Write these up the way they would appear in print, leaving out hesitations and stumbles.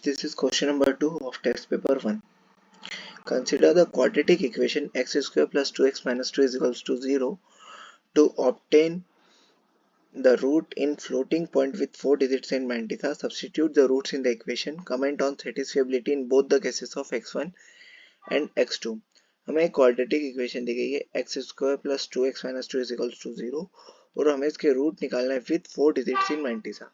This is question number 2 of text paper 1. Consider the quadratic equation x square plus 2x minus 2 is equals to 0 to obtain the root in floating point with 4 digits in Mantissa. Substitute the roots in the equation. Comment on satisfiability in both the cases of x1 and x2. हमें एक quadratic equation दी गई है x square plus 2x minus 2 is equals to 0 और हमें इसके root निकालना है विद 4 डिजिट्स इन Mantissa.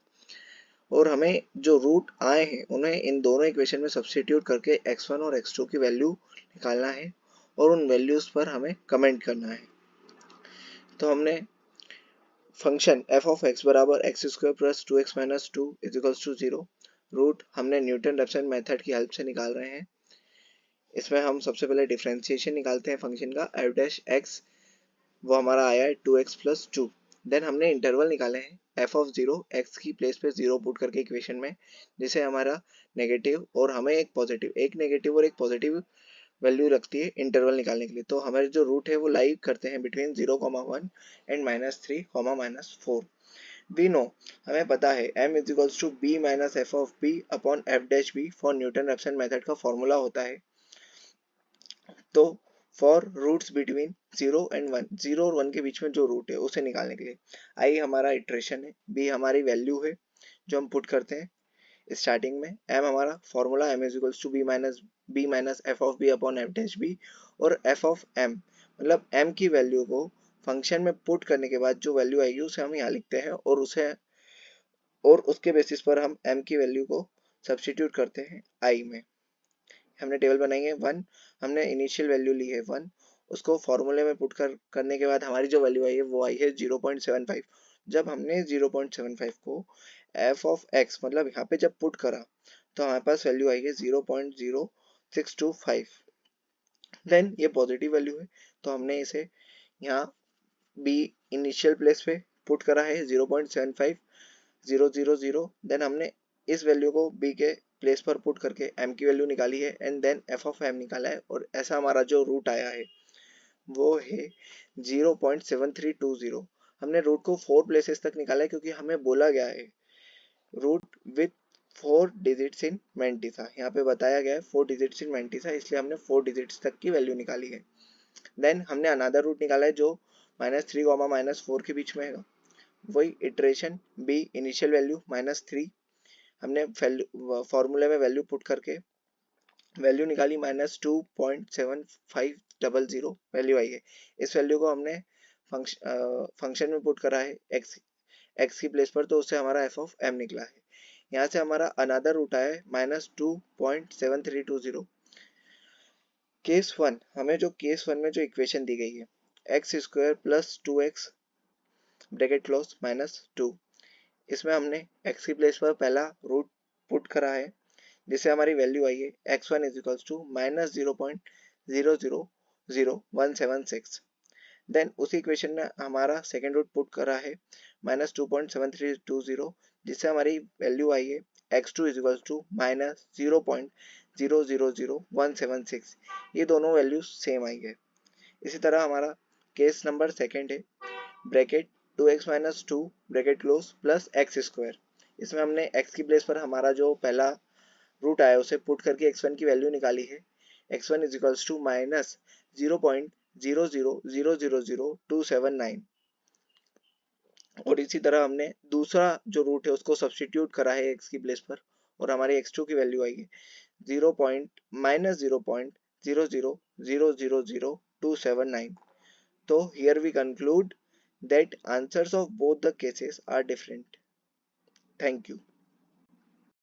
और हमें जो रूट आए हैं उन्हें इन दोनों इक्वेशन में सब्स्टिट्यूट करके x1 और x2 की वैल्यू निकालना है और उन वैल्यूज पर हमें कमेंट करना है. तो हमने फंक्शन f ऑफ x बराबर x square plus 2x minus 2 is equals to 0 root हमने न्यूटन रेफसन मेथड की हेल्प से निकाल रहे हैं. इसमें हम सबसे पहले डिफरेंशिएशन निकालते हैं फंक्शन का f डैश x, वो हमारा आया है 2x प्लस 2. देन हमने इंटरवल निकाले हैं f ऑफ 0, x की प्लेस पे 0 पुट करके इक्वेशन में, जिसे हमारा नेगेटिव और हमें एक नेगेटिव और एक पॉजिटिव वैल्यू रखती है इंटरवल निकालने के लिए. तो हमारे जो रूट है वो लाइव करते हैं बिटवीन 0,1 एंड -3, -4. वी नो, हमें पता है m is equals to b minus f of b upon f dash b for Newton Raphson method का फॉर्मूला होता है. तो फॉर रूट्स बिटवीन 0 एंड 1, 0 और 1 के बीच में जो रूट है उसे निकालने के लिए आई हमारा इटरेशन है, बी हमारी वैल्यू है जो हम पुट करते हैं स्टार्टिंग में, एम हमारा formula M is equals to B minus F of B upon F dash B, और एफ ऑफ एम मतलब एम की वैल्यू को फंक्शन में पुट करने के बाद जो वैल्यू आएगी उसे हम यहाँ लिखते हैं और उसके बेसिस पर हम एम की वैल्यू को सब्स्टिट्यूट करते हैं आई में. हमने टेबल बनाई है 1, हमने इनिशियल वैल्यू ली है 1, उसको फॉर्मूले में पुट करने के बाद हमारी जो वैल्यू आई है वो आई है 0.75. जब हमने 0.75 को f ऑफ x मतलब यहाँ पे जब पुट करा तो हमारे पास वैल्यू आई है 0.0625. देन ये पॉजिटिव वैल्यू है तो हमने इसे यहाँ b इनिशियल प्लेस पे पुट करा है 0.75000. देन हमने इस वैल्यू को b के प्लेस पर पुट करके m की वैल्यू निकाली है and then f of m निकाला है, और ऐसा हमारा जो रूट आया है वो है 0.7320. हमने रूट को 4 प्लेसेस तक निकाला है क्योंकि हमें बोला गया है root with 4 digits in Mantissa. यहाँ पे बताया गया है 4 डिजिट्स इन Mantissa, इसलिए हमने 4 डिजिट्स तक की वैल्यू निकाली है. देन हमने अनदर रूट निकाला है जो -3, -4 के बीच में है, वही इटरेशन b इनिशियल वैल्यू -3, हमने फॉर्मूले में वैल्यू पुट करके वैल्यू निकाली -2.7500 वैल्यू आई है. इस वैल्यू को हमने फंक्शन में पुट करा है x की प्लेस पर, तो उससे हमारा f ऑफ m निकला है. यहाँ से हमारा अनदर रूट आया है -2.7320. केस 1, हमें जो केस 1 में जो इक्वेशन दी गई है x square plus 2x bracket close -2, इसमें हमने x की प्लेस पर पहला रूट पुट करा है जिससे हमारी वैल्यू आई है x1 is equals to -0.000176. Then उसी इक्वेशन में हमारा सेकेंड रूट पुट करा है -2.7320, जिससे हमारी वैल्यू आई है x2 इज इक्वल्स टू -0.000176. ये दोनों वैल्यूज सेम आई है. इसी तरह हमारा केस नंबर सेकेंड है bracket 2x minus 2 bracket close plus x square. इसमें हमने x की प्लेस पर हमारा जो पहला रूट आया उसे पुट करके x1 की वैल्यू निकाली है. x1 is equals to -0.0000279. और इसी तरह हमने दूसरा जो रूट है उसको सब्स्टिट्यूट करा है x की प्लेस पर और हमारी x2 की वैल्यू आई है -0.00000279. So here we conclude that answers of both the cases are different. Thank you.